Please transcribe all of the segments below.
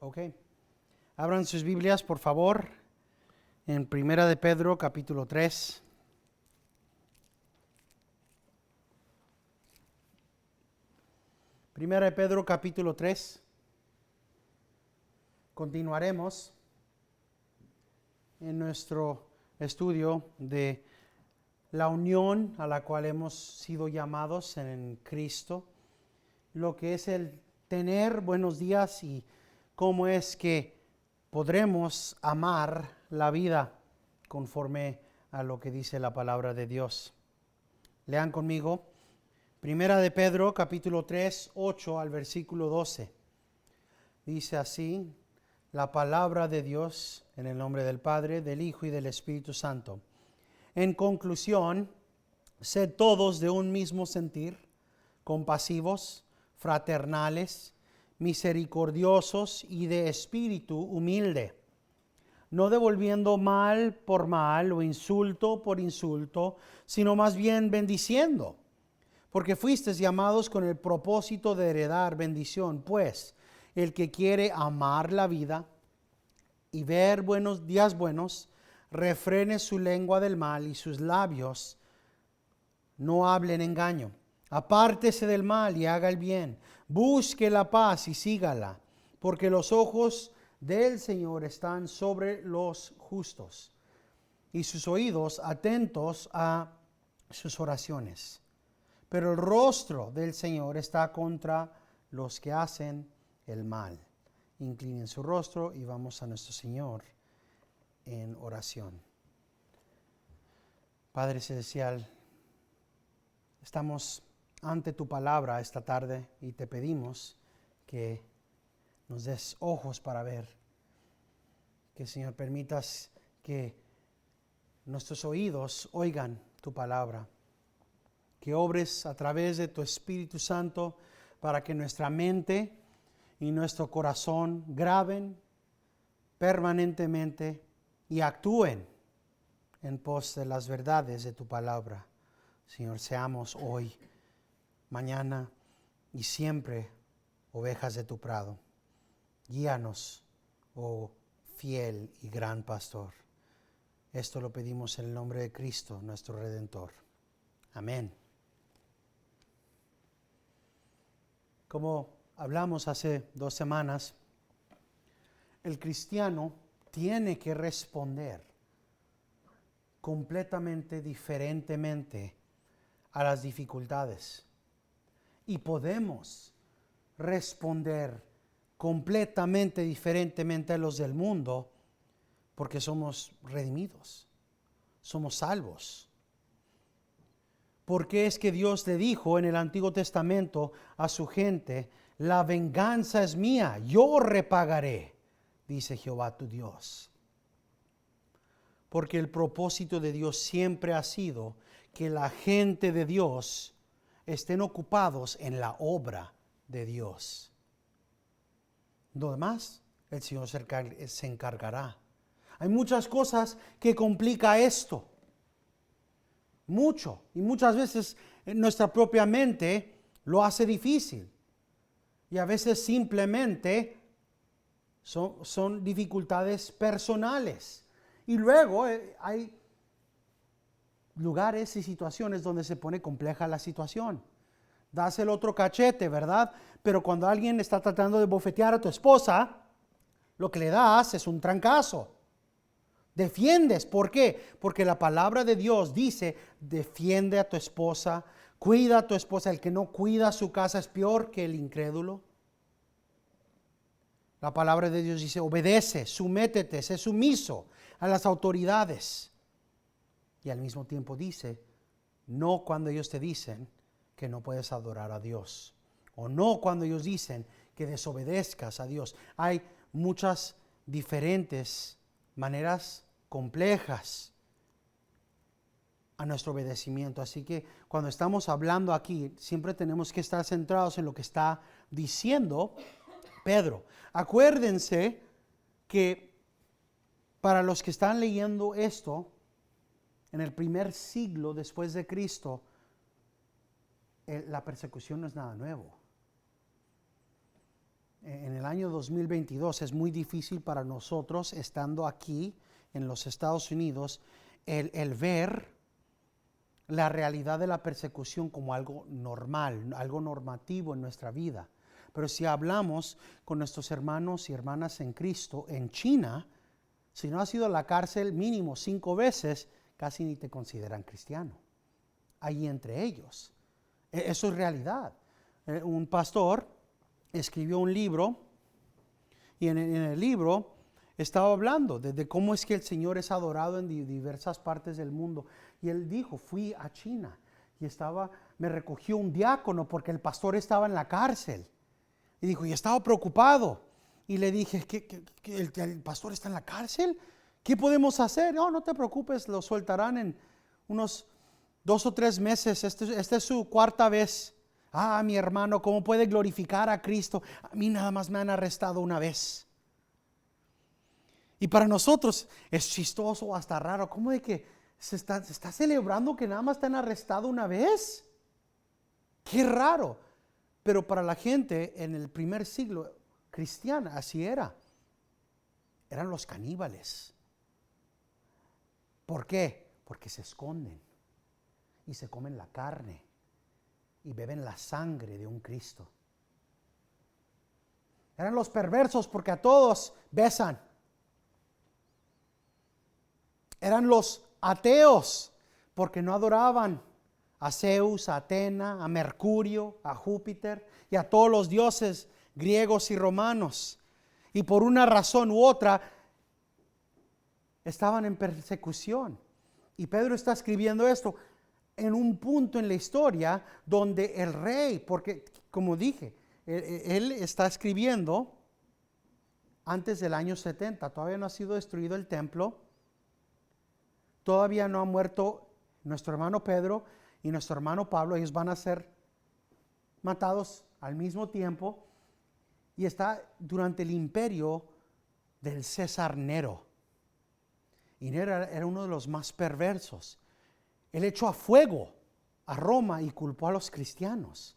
Ok. Abran sus Biblias, por favor, en Primera de Pedro, capítulo 3. Primera de Pedro, capítulo 3. Continuaremos en nuestro estudio de la unión a la cual hemos sido llamados en Cristo, lo que es el tener buenos días y cómo es que podremos amar la vida conforme a lo que dice la palabra de Dios. Lean conmigo, Primera de Pedro, capítulo 3, 8 al versículo 12. Dice así la palabra de Dios en el nombre del Padre, del Hijo y del Espíritu Santo. En conclusión, sed todos de un mismo sentir, compasivos, fraternales, misericordiosos y de espíritu humilde, no devolviendo mal por mal o insulto por insulto, sino más bien bendiciendo, porque fuisteis llamados con el propósito de heredar bendición. Pues el que quiere amar la vida y ver buenos días buenos, refrene su lengua del mal y sus labios no hablen engaño. Apártese del mal y haga el bien. Busque la paz y sígala, porque los ojos del Señor están sobre los justos y sus oídos atentos a sus oraciones. Pero el rostro del Señor está contra los que hacen el mal. Inclinen su rostro y vamos a nuestro Señor en oración. Padre Celestial, estamos ante tu palabra esta tarde y te pedimos que nos des ojos para ver, que Señor permitas que nuestros oídos oigan tu palabra, que obres a través de tu Espíritu Santo para que nuestra mente y nuestro corazón graben permanentemente y actúen en pos de las verdades de tu palabra. Señor, seamos hoy, mañana y siempre ovejas de tu prado. Guíanos, oh fiel y gran pastor. Esto lo pedimos en el nombre de Cristo, nuestro Redentor. Amén. Como hablamos hace 2 semanas, el cristiano tiene que responder completamente diferentemente a las dificultades. Y podemos responder completamente diferentemente a los del mundo porque somos redimidos, somos salvos. Porque es que Dios le dijo en el Antiguo Testamento a su gente: la venganza es mía, yo repagaré, dice Jehová tu Dios. Porque el propósito de Dios siempre ha sido que la gente de Dios estén ocupados en la obra de Dios. Lo demás, el Señor se encargará. Hay muchas cosas que complica esto. Mucho. Y muchas veces nuestra propia mente lo hace difícil. Y a veces simplemente son dificultades personales. Y luego hay lugares y situaciones donde se pone compleja la situación. Das el otro cachete, ¿verdad? Pero cuando alguien está tratando de bofetear a tu esposa, lo que le das es un trancazo. Defiendes. ¿Por qué? Porque la palabra de Dios dice: defiende a tu esposa, cuida a tu esposa. El que no cuida su casa es peor que el incrédulo. La palabra de Dios dice: obedece, sométete, sé sumiso a las autoridades. Y al mismo tiempo dice: no cuando ellos te dicen que no puedes adorar a Dios, o no cuando ellos dicen que desobedezcas a Dios. Hay muchas diferentes maneras complejas a nuestro obedecimiento. Así que cuando estamos hablando aquí, siempre tenemos que estar centrados en lo que está diciendo Pedro. Acuérdense que para los que están leyendo esto, en el primer siglo después de Cristo, la persecución no es nada nuevo. en el año 2022 es muy difícil para nosotros, estando aquí en los Estados Unidos, el ver la realidad de la persecución como algo normal, algo normativo en nuestra vida. Pero si hablamos con nuestros hermanos y hermanas en Cristo en China, si no has ido a la cárcel mínimo 5 veces, casi ni te consideran cristiano. Ahí entre ellos. Eso es realidad. Un pastor escribió un libro y en el libro estaba hablando de cómo es que el Señor es adorado en diversas partes del mundo. Y él dijo, fui a China y me recogió un diácono porque el pastor estaba en la cárcel. Y dijo, y estaba preocupado. Y le dije, ¿que el pastor está en la cárcel? ¿Qué podemos hacer? No, no te preocupes, lo soltarán en unos 2 o 3 meses. Esta es su 4ª vez. Ah, mi hermano, ¿cómo puede glorificar a Cristo? A mí nada más me han arrestado una vez. Y para nosotros es chistoso, hasta raro. ¿Cómo de que se está celebrando que nada más te han arrestado una vez? Qué raro. Pero para la gente en el primer siglo cristiana, así era. Eran los caníbales. ¿Por qué? Porque se esconden y se comen la carne y beben la sangre de un Cristo. Eran los perversos porque a todos besan. Eran los ateos porque no adoraban a Zeus, a Atena, a Mercurio, a Júpiter y a todos los dioses griegos y romanos. Y por una razón u otra estaban en persecución. Y Pedro está escribiendo esto en un punto en la historia donde el rey, porque como dije, él está escribiendo antes del año 70, todavía no ha sido destruido el templo, todavía no ha muerto nuestro hermano Pedro y nuestro hermano Pablo, ellos van a ser matados al mismo tiempo, y está durante el imperio del César Nero. Y Nero era uno de los más perversos. Él echó a fuego a Roma y culpó a los cristianos.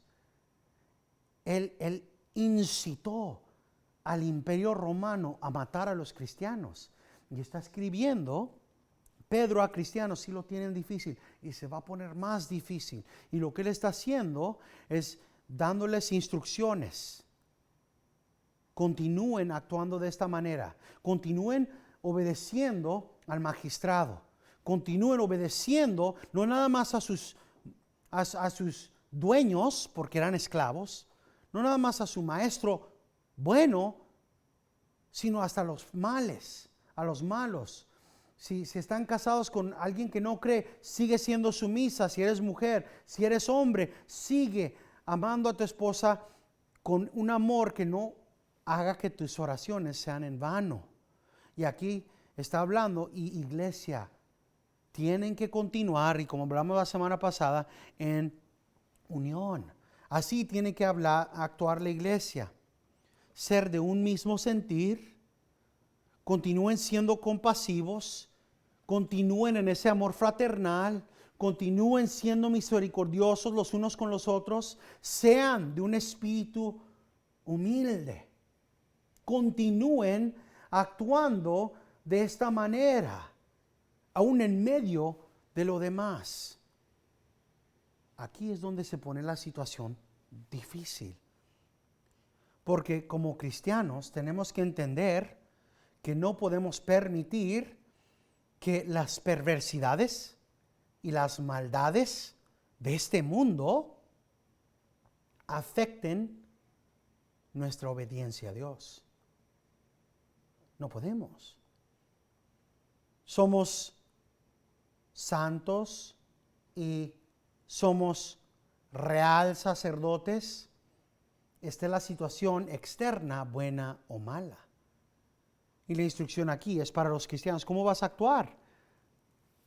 Él incitó al imperio romano a matar a los cristianos. Y está escribiendo Pedro a cristianos, sí lo tienen difícil y se va a poner más difícil. Y lo que él está haciendo es dándoles instrucciones. Continúen actuando de esta manera. Continúen obedeciendo al magistrado. Continúen obedeciendo no nada más a sus dueños, porque eran esclavos, no nada más a su maestro bueno, sino hasta a los males, a los malos. Si están casados con alguien que no cree, sigue siendo sumisa. Si eres mujer, si eres hombre, sigue amando a tu esposa con un amor que no haga que tus oraciones sean en vano. Y aquí está hablando, y iglesia, tienen que continuar, y como hablamos la semana pasada, en unión. Así tiene que actuar la iglesia. Ser de un mismo sentir, continúen siendo compasivos, continúen en ese amor fraternal, continúen siendo misericordiosos los unos con los otros, sean de un espíritu humilde, continúen actuando de esta manera, aún en medio de lo demás. Aquí es donde se pone la situación difícil, porque como cristianos tenemos que entender que no podemos permitir que las perversidades y las maldades de este mundo afecten nuestra obediencia a Dios. No podemos. Somos santos y somos real sacerdotes. Esta es la situación externa, buena o mala. Y la instrucción aquí es para los cristianos. ¿Cómo vas a actuar?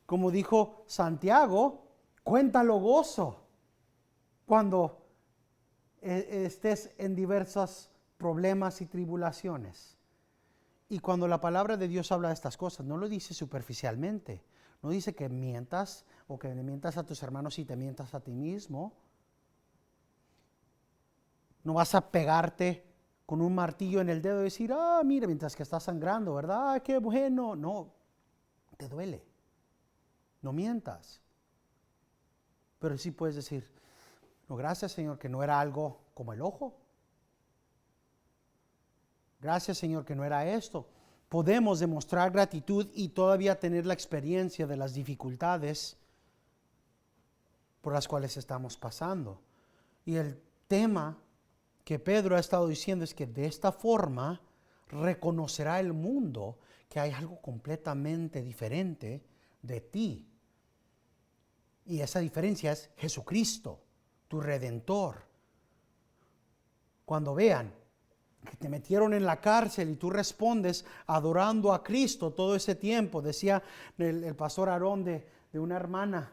Como dijo Santiago, cuéntalo gozo cuando estés en diversos problemas y tribulaciones. Y cuando la palabra de Dios habla de estas cosas, no lo dice superficialmente. No dice que mientas o que le mientas a tus hermanos y te mientas a ti mismo. No vas a pegarte con un martillo en el dedo y decir, ah, mira, mientras que está sangrando, ¿verdad? Ah, qué bueno. No, te duele. No mientas. Pero sí puedes decir, no, gracias Señor que no era algo como el ojo. Gracias Señor que no era esto. Podemos demostrar gratitud y todavía tener la experiencia de las dificultades por las cuales estamos pasando. Y el tema que Pedro ha estado diciendo es que de esta forma reconocerá el mundo que hay algo completamente diferente de ti. Y esa diferencia es Jesucristo, tu Redentor. Cuando vean que te metieron en la cárcel y tú respondes adorando a Cristo todo ese tiempo, decía el pastor Aarón de una hermana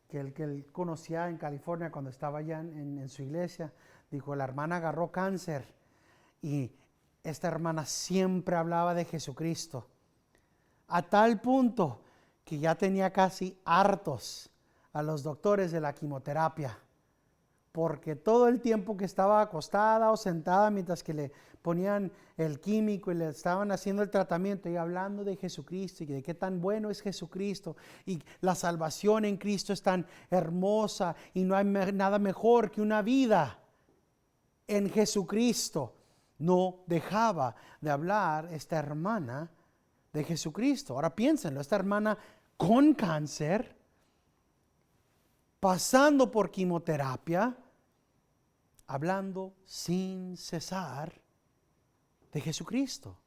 que él conocía en California cuando estaba allá en su iglesia, dijo, la hermana agarró cáncer y esta hermana siempre hablaba de Jesucristo, a tal punto que ya tenía casi hartos a los doctores de la quimioterapia, porque todo el tiempo que estaba acostada o sentada mientras que le ponían el químico y le estaban haciendo el tratamiento y hablando de Jesucristo y de qué tan bueno es Jesucristo y la salvación en Cristo es tan hermosa y no hay nada mejor que una vida en Jesucristo, no dejaba de hablar esta hermana de Jesucristo. Ahora piénsenlo, esta hermana con cáncer, pasando por quimioterapia, hablando sin cesar de Jesucristo.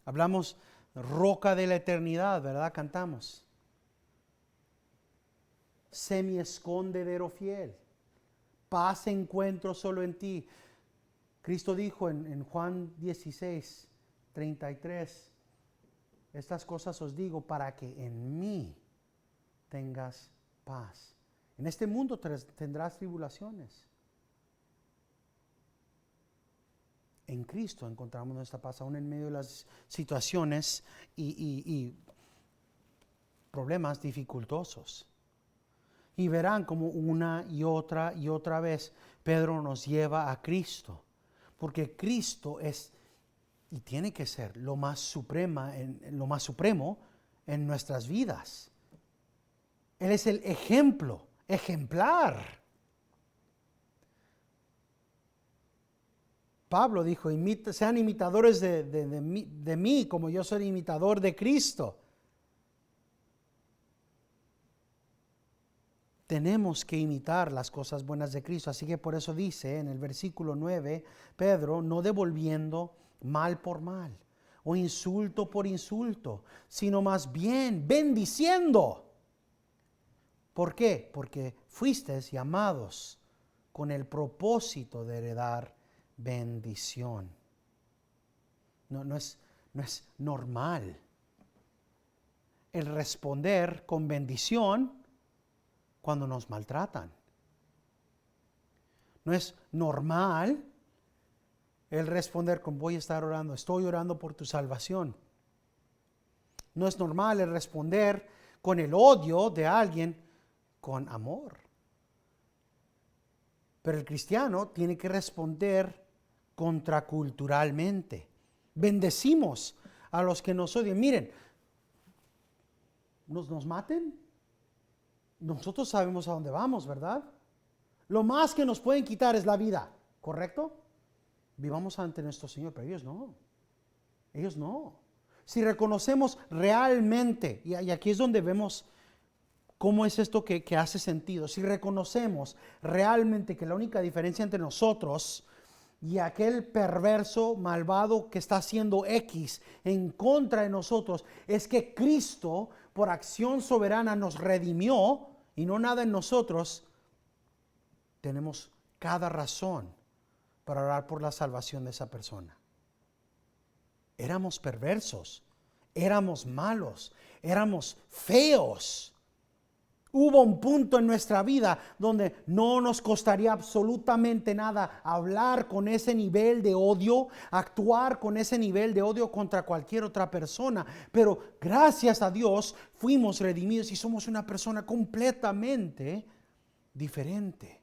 Hablamos roca de la eternidad, ¿verdad? Cantamos. Semi-escondedero fiel. Paz encuentro solo en ti. Cristo dijo en Juan 16, 33, estas cosas os digo para que en mí tengas paz. En este mundo tendrás tribulaciones. En Cristo encontramos nuestra paz, aún en medio de las situaciones y problemas dificultosos. Y verán como una y otra vez Pedro nos lleva a Cristo, porque Cristo es y tiene que ser lo más supremo en nuestras vidas. Él es el ejemplo, ejemplar. Pablo dijo, sean imitadores de mí, como yo soy imitador de Cristo. Tenemos que imitar las cosas buenas de Cristo. Así que por eso dice en el versículo 9, Pedro, no devolviendo mal por mal o insulto por insulto, sino más bien bendiciendo. ¿Por qué? Porque fuisteis llamados con el propósito de heredar bendición. No es normal el responder con bendición cuando nos maltratan. No es normal el responder con voy a estar orando, estoy orando por tu salvación. No es normal el responder con el odio de alguien con amor. Pero el cristiano tiene que responder contraculturalmente. Bendecimos a los que nos odian. Miren, nos maten. Nosotros sabemos a dónde vamos, ¿verdad? Lo más que nos pueden quitar es la vida, ¿correcto? Vivamos ante nuestro Señor, pero ellos no. Ellos no. Si reconocemos realmente, y aquí es donde vemos cómo es esto que hace sentido. Si reconocemos realmente que la única diferencia entre nosotros y aquel perverso, malvado que está haciendo X en contra de nosotros es que Cristo, por acción soberana, nos redimió y no nada en nosotros, tenemos cada razón para orar por la salvación de esa persona. Éramos perversos, éramos malos, éramos feos. Hubo un punto en nuestra vida donde no nos costaría absolutamente nada hablar con ese nivel de odio, actuar con ese nivel de odio contra cualquier otra persona. Pero gracias a Dios fuimos redimidos y somos una persona completamente diferente.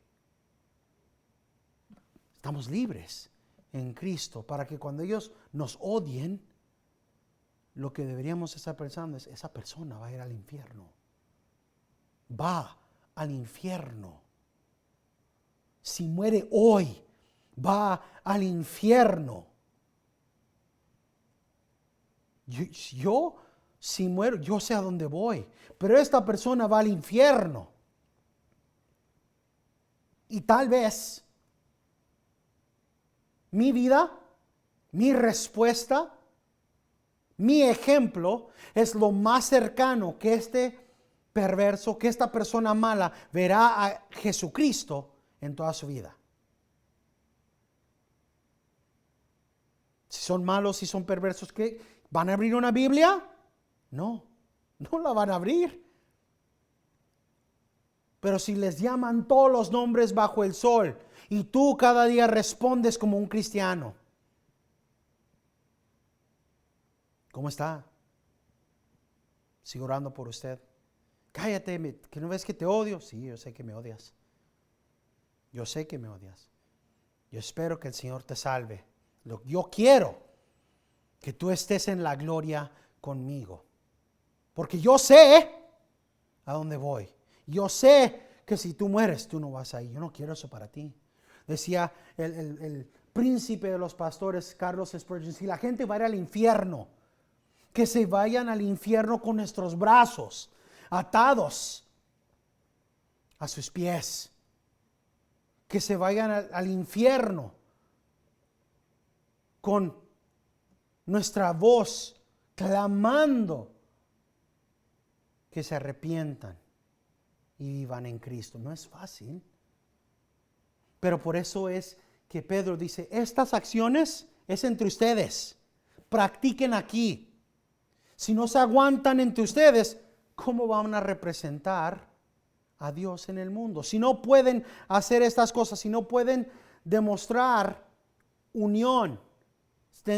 Estamos libres en Cristo para que cuando ellos nos odien, lo que deberíamos estar pensando es, esa persona va a ir al infierno. Va al infierno. Si muere hoy, va al infierno. Yo, si muero, yo sé a dónde voy, pero esta persona va al infierno. Y tal vez mi vida, mi respuesta, mi ejemplo es lo más cercano que este perverso, que esta persona mala verá a Jesucristo en toda su vida. Si son malos, si son perversos, ¿qué? ¿Van a abrir una Biblia? No, no la van a abrir. Pero si les llaman todos los nombres bajo el sol y tú cada día respondes como un cristiano, ¿cómo está? Sigo orando por usted. Cállate, ¿que no ves que te odio? Sí, yo sé que me odias. Yo sé que me odias. Yo espero que el Señor te salve. Yo quiero que tú estés en la gloria conmigo. Porque yo sé a dónde voy. Yo sé que si tú mueres, tú no vas ahí. Yo no quiero eso para ti. Decía el príncipe de los pastores, Carlos Spurgeon, si la gente va a ir al infierno, que se vayan al infierno con nuestros brazos atados a sus pies. Que se vayan al infierno con nuestra voz clamando que se arrepientan y vivan en Cristo. No es fácil. Pero por eso es que Pedro dice, estas acciones es entre ustedes. Practiquen aquí. Si no se aguantan entre ustedes, ¿cómo van a representar a Dios en el mundo? Si no pueden hacer estas cosas, si no pueden demostrar unión,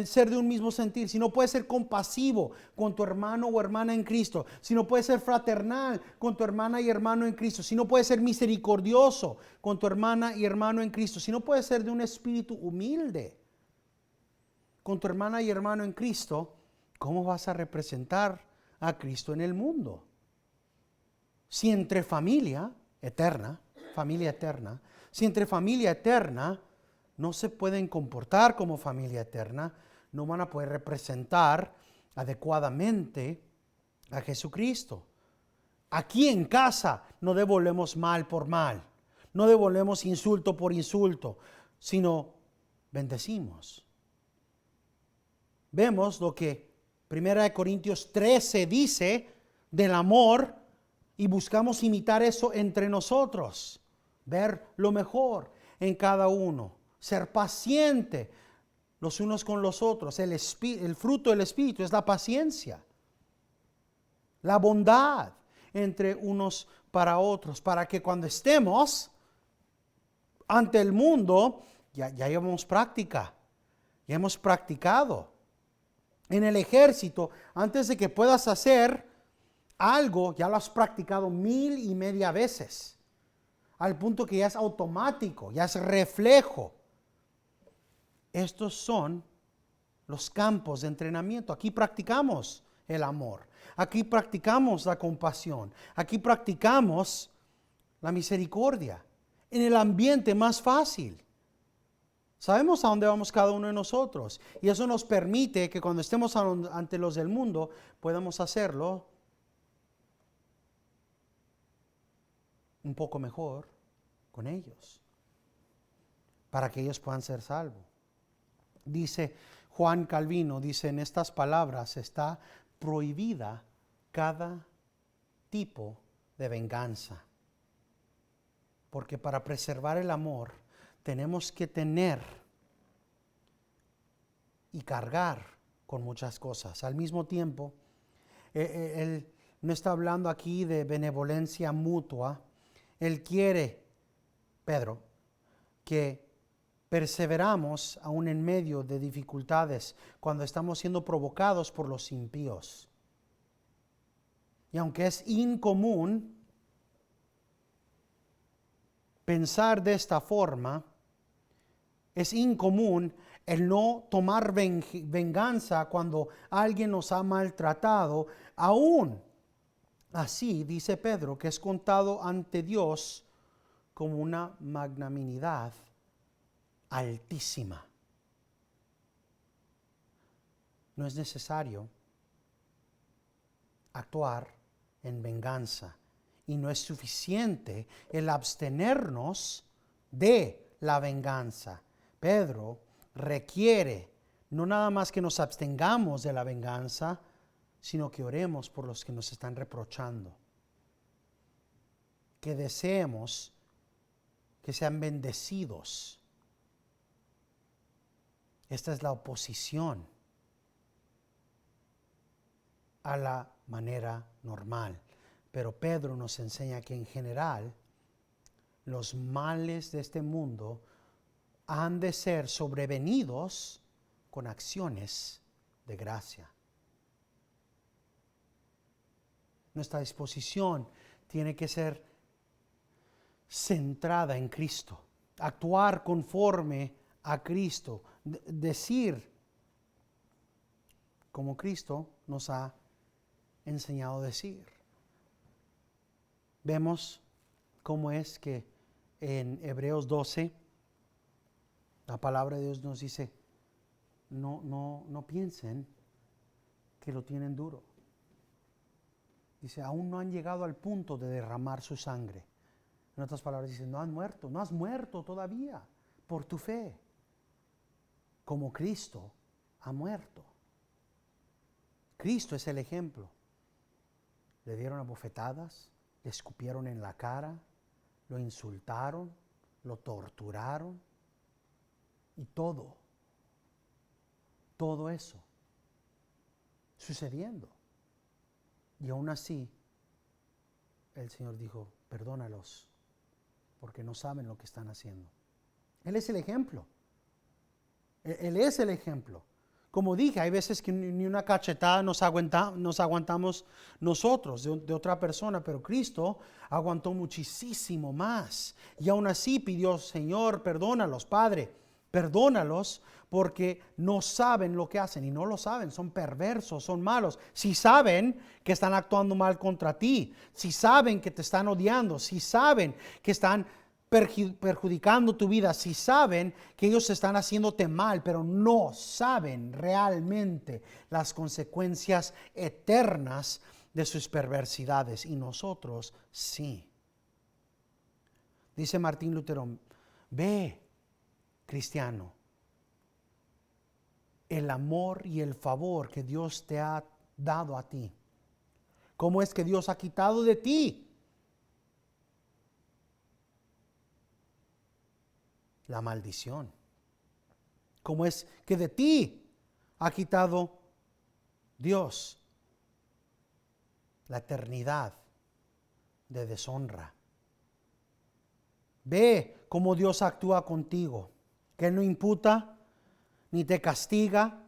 ser de un mismo sentir, si no puedes ser compasivo con tu hermano o hermana en Cristo, si no puedes ser fraternal con tu hermana y hermano en Cristo, si no puedes ser misericordioso con tu hermana y hermano en Cristo, si no puedes ser de un espíritu humilde con tu hermana y hermano en Cristo, ¿cómo vas a representar a Cristo en el mundo? Si entre familia eterna, si entre familia eterna no se pueden comportar como familia eterna, no van a poder representar adecuadamente a Jesucristo. Aquí en casa no devolvemos mal por mal, no devolvemos insulto por insulto, sino bendecimos. Vemos lo que 1 Corintios 13 dice del amor y buscamos imitar eso entre nosotros, ver lo mejor en cada uno. Ser paciente los unos con los otros. El fruto del Espíritu es la paciencia, la bondad entre unos para otros, para que cuando estemos ante el mundo, ya llevamos práctica, ya hemos practicado. En el ejército, antes de que puedas hacer algo, ya lo has practicado 1,000 veces, al punto que ya es automático, ya es reflejo. Estos son los campos de entrenamiento. Aquí practicamos el amor. Aquí practicamos la compasión. Aquí practicamos la misericordia. En el ambiente más fácil. Sabemos a dónde vamos cada uno de nosotros. Y eso nos permite que cuando estemos ante los del mundo, podamos hacerlo un poco mejor con ellos. Para que ellos puedan ser salvos. Dice Juan Calvino, dice en estas palabras está prohibida cada tipo de venganza. Porque para preservar el amor tenemos que tener y cargar con muchas cosas. Al mismo tiempo, él no está hablando aquí de benevolencia mutua. Él quiere, Pedro, que perseveramos aún en medio de dificultades cuando estamos siendo provocados por los impíos. Y aunque es incomún pensar de esta forma, Es incomún el no tomar venganza cuando alguien nos ha maltratado. Aún así, dice Pedro, que es contado ante Dios como una magnanimidad altísima. No es necesario actuar en venganza y no es suficiente el abstenernos de la venganza. Pedro requiere no nada más que nos abstengamos de la venganza, sino que oremos por los que nos están reprochando, que deseemos que sean bendecidos. Esta es la oposición a la manera normal. Pero Pedro nos enseña que en general los males de este mundo han de ser sobrevenidos con acciones de gracia. Nuestra disposición tiene que ser centrada en Cristo, actuar conforme a Cristo, decir como Cristo nos ha enseñado a decir. Vemos cómo es que en Hebreos 12 la palabra de Dios nos dice, no piensen que lo tienen duro. Dice, aún no han llegado al punto de derramar su sangre. En otras palabras dice, no has muerto todavía por tu fe, como Cristo ha muerto. Cristo es el ejemplo. Le dieron abofetadas, le escupieron en la cara, lo insultaron, lo torturaron y todo eso sucediendo. Y aún así, el Señor dijo, perdónalos, porque no saben lo que están haciendo. Él es el ejemplo. Él es el ejemplo. Como dije, hay veces que ni una cachetada nos aguantamos nosotros de otra persona, pero Cristo aguantó muchísimo más. Y aún así pidió, Señor, perdónalos, Padre, perdónalos, porque no saben lo que hacen. Y no lo saben, son perversos, son malos. Si saben que están actuando mal contra ti, si saben que te están odiando, si saben que están perjudicando tu vida, si saben que ellos están haciéndote mal, pero no saben realmente las consecuencias eternas de sus perversidades, y nosotros sí. Dice Martín Lutero, ve, cristiano, el amor y el favor que Dios te ha dado a ti. ¿Cómo es que Dios ha quitado de ti la maldición? ¿Cómo es que de ti ha quitado Dios la eternidad de deshonra? Ve cómo Dios actúa contigo, que Él no imputa ni te castiga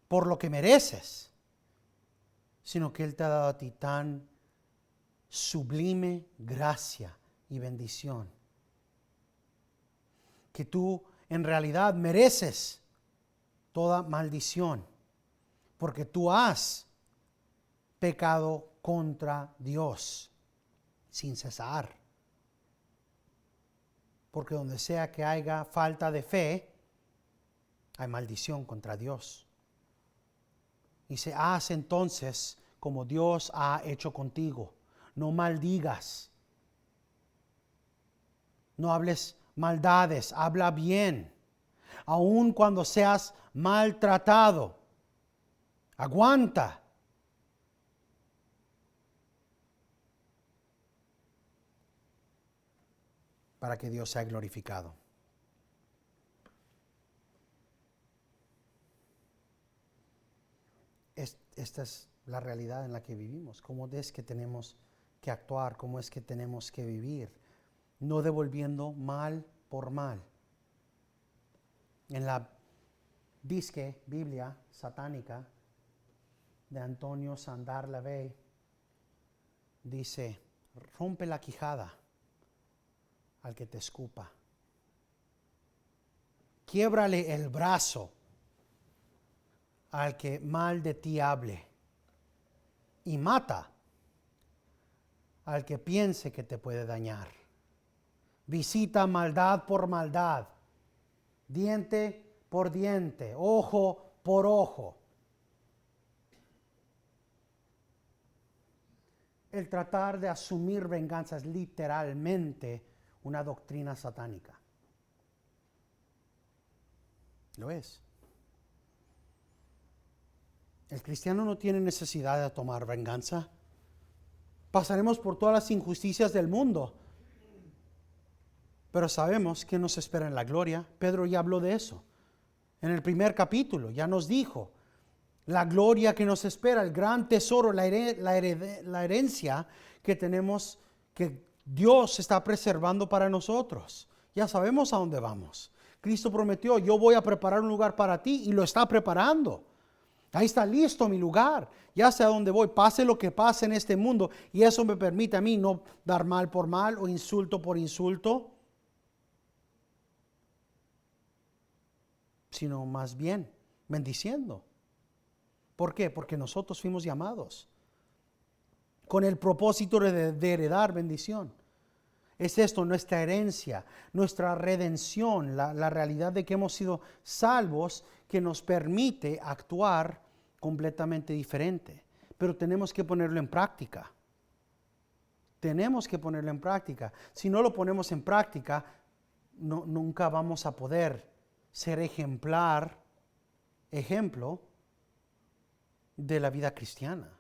por lo que mereces, sino que Él te ha dado a ti tan sublime gracia y bendición que tú en realidad mereces toda maldición, porque tú has pecado contra Dios sin cesar. Porque donde sea que haya falta de fe, hay maldición contra Dios. Y se hace entonces como Dios ha hecho contigo. No maldigas. No hables maldades, habla bien. Aun cuando seas maltratado, aguanta. Para que Dios sea glorificado. Esta es la realidad en la que vivimos. ¿Cómo es que tenemos que actuar? ¿Cómo es que tenemos que vivir? No devolviendo mal por mal. En la disque Biblia satánica de Antonio Sandar Lavey dice, rompe la quijada al que te escupa. Quiébrale el brazo al que mal de ti hable y mata al que piense que te puede dañar. Visita maldad por maldad, diente por diente, ojo por ojo. El tratar de asumir venganza es literalmente una doctrina satánica. Lo es. El cristiano no tiene necesidad de tomar venganza. Pasaremos por todas las injusticias del mundo, pero sabemos que nos espera en la gloria. Pedro ya habló de eso. En el primer capítulo ya nos dijo la gloria que nos espera, el gran tesoro, la herencia que tenemos, que Dios está preservando para nosotros. Ya sabemos a dónde vamos. Cristo prometió, yo voy a preparar un lugar para ti, y lo está preparando. Ahí está listo mi lugar. Ya sé a dónde voy, pase lo que pase en este mundo, y eso me permite a mí no dar mal por mal o insulto por insulto, sino más bien bendiciendo. ¿Por qué? Porque nosotros fuimos llamados con el propósito de heredar bendición. Es esto nuestra herencia, nuestra redención, la realidad de que hemos sido salvos, que nos permite actuar completamente diferente. Pero tenemos que ponerlo en práctica. Tenemos que ponerlo en práctica. Si no lo ponemos en práctica, nunca vamos a poder ser ejemplo de la vida cristiana.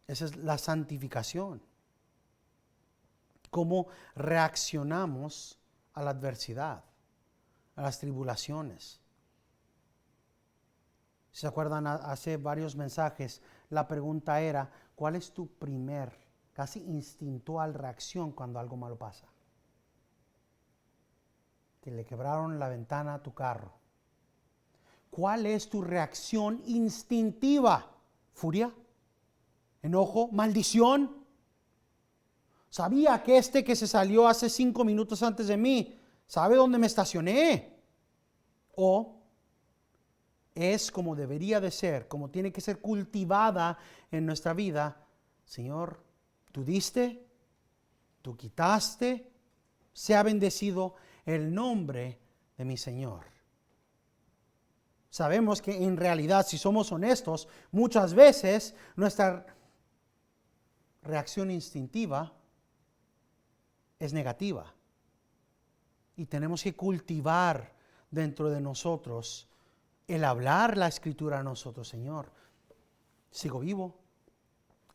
Esa es la santificación. Cómo reaccionamos a la adversidad, a las tribulaciones. Si se acuerdan, hace varios mensajes, la pregunta era, ¿cuál es tu primer, casi instintual reacción cuando algo malo pasa? Que le quebraron la ventana a tu carro. ¿Cuál es tu reacción instintiva? ¿Furia? ¿Enojo? ¿Maldición? Sabía que que se salió hace 5 minutos antes de mí, ¿sabe dónde me estacioné? ¿O es como debería de ser, como tiene que ser cultivada en nuestra vida? Señor, tú diste, tú quitaste, sea bendecido el nombre de mi Señor. Sabemos que en realidad, si somos honestos, muchas veces nuestra reacción instintiva es negativa. Y tenemos que cultivar dentro de nosotros el hablar la Escritura a nosotros. Señor, sigo vivo.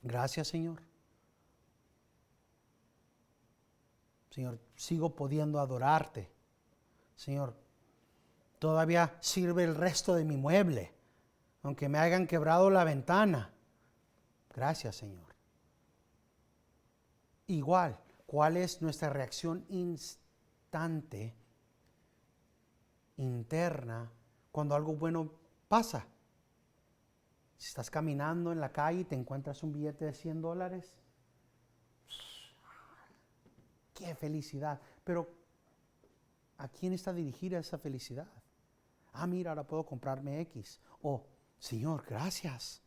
Gracias, Señor. Señor, sigo pudiendo adorarte. Señor, todavía sirve el resto de mi mueble, aunque me hayan quebrado la ventana. Gracias, Señor. Igual, ¿cuál es nuestra reacción instante, interna, cuando algo bueno pasa? Si estás caminando en la calle y te encuentras un billete de $100, ¡qué felicidad! Pero ¿a quién está dirigida esa felicidad? Mira, ahora puedo comprarme X. Señor, gracias.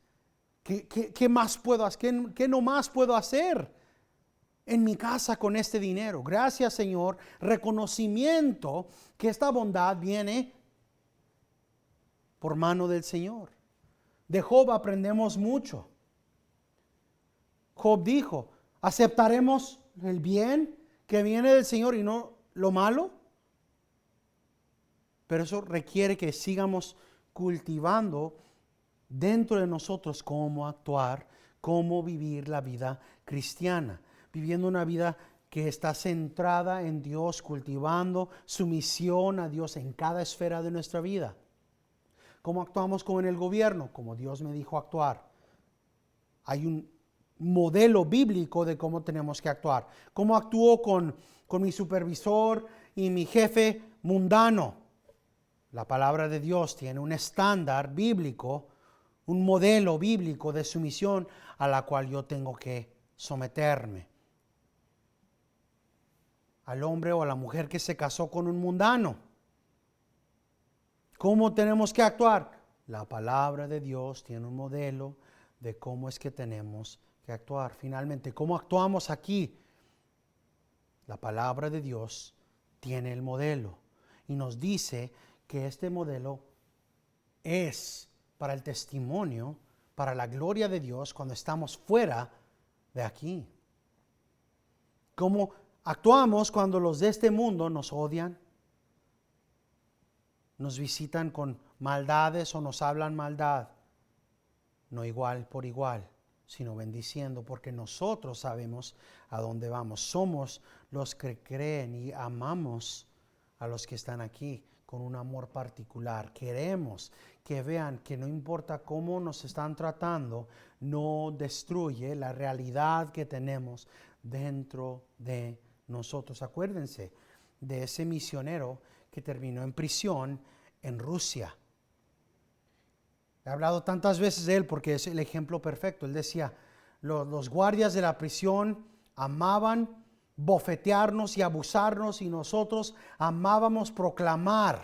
¿Qué más puedo hacer? ¿Qué no más puedo hacer en mi casa con este dinero? Gracias, Señor. Reconocimiento que esta bondad viene por mano del Señor. De Job aprendemos mucho. Job dijo, ¿aceptaremos el bien que viene del Señor y no lo malo? Pero eso requiere que sigamos cultivando dentro de nosotros cómo actuar, cómo vivir la vida cristiana, viviendo una vida que está centrada en Dios, cultivando sumisión a Dios en cada esfera de nuestra vida. ¿Cómo actuamos como en el gobierno? Como Dios me dijo actuar. Hay un modelo bíblico de cómo tenemos que actuar. ¿Cómo actúo con mi supervisor y mi jefe mundano? La palabra de Dios tiene un estándar bíblico, un modelo bíblico de sumisión a la cual yo tengo que someterme. al hombre o a la mujer que se casó con un mundano. ¿Cómo tenemos que actuar? La palabra de Dios tiene un modelo de cómo es que tenemos que actuar. Finalmente, ¿cómo actuamos aquí? La palabra de Dios tiene el modelo y nos dice que este modelo es para el testimonio, para la gloria de Dios cuando estamos fuera de aquí. ¿Cómo actuamos cuando los de este mundo nos odian, nos visitan con maldades o nos hablan maldad? No igual por igual, sino bendiciendo, porque nosotros sabemos a dónde vamos. Somos los que creen y amamos a los que están aquí con un amor particular. Queremos que vean que no importa cómo nos están tratando, no destruye la realidad que tenemos dentro de nosotros. Acuérdense de ese misionero que terminó en prisión en Rusia. He hablado tantas veces de él porque es el ejemplo perfecto. Él decía, los guardias de la prisión amaban bofetearnos y abusarnos y nosotros amábamos proclamar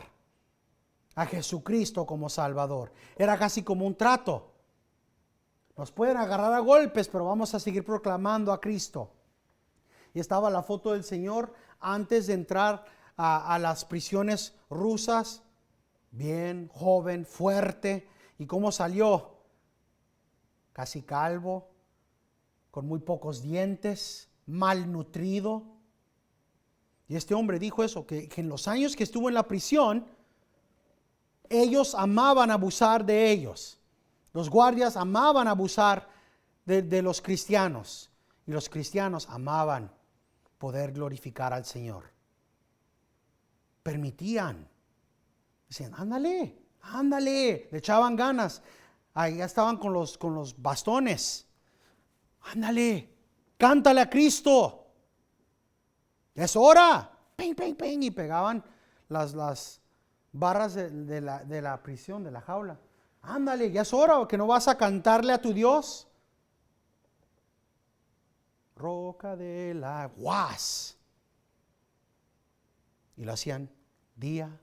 a Jesucristo como Salvador. Era casi como un trato. Nos pueden agarrar a golpes, pero vamos a seguir proclamando a Cristo. Y estaba la foto del Señor antes de entrar a las prisiones rusas, bien joven, fuerte. ¿Y cómo salió? Casi calvo, con muy pocos dientes, malnutrido. Y este hombre dijo eso, que en los años que estuvo en la prisión, ellos amaban abusar de ellos. Los guardias amaban abusar de los cristianos. Y los cristianos amaban poder glorificar al Señor. Permitían. Decían, ándale. Ándale, le echaban ganas. Ahí ya estaban con los bastones. Ándale, cántale a Cristo. Es hora. Ping, ping, ping. Y pegaban las barras de la prisión, de la jaula. Ándale, ya es hora, que no vas a cantarle a tu Dios. Roca de la UAS. Y lo hacían día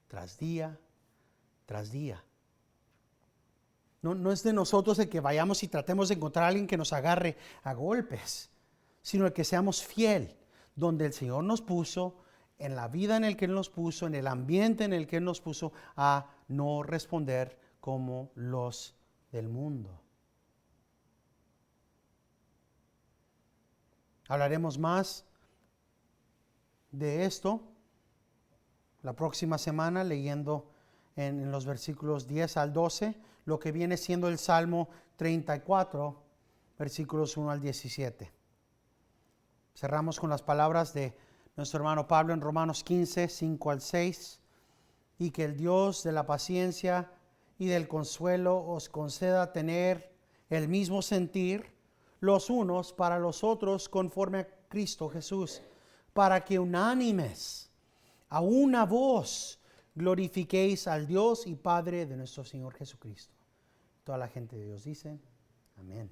tras día tras día. No es de nosotros el que vayamos y tratemos de encontrar a alguien que nos agarre a golpes, sino el que seamos fiel, donde el Señor nos puso, en la vida en el que Él nos puso, en el ambiente en el que Él nos puso, a no responder como los del mundo. Hablaremos más de esto la próxima semana leyendo en los versículos 10 al 12, lo que viene siendo el Salmo 34, versículos 1 al 17. Cerramos con las palabras de nuestro hermano Pablo en Romanos 15, 5 al 6. Y que el Dios de la paciencia y del consuelo os conceda tener el mismo sentir los unos para los otros conforme a Cristo Jesús, para que unánimes a una voz glorifiquéis al Dios y Padre de nuestro Señor Jesucristo. Toda la gente de Dios dice, amén.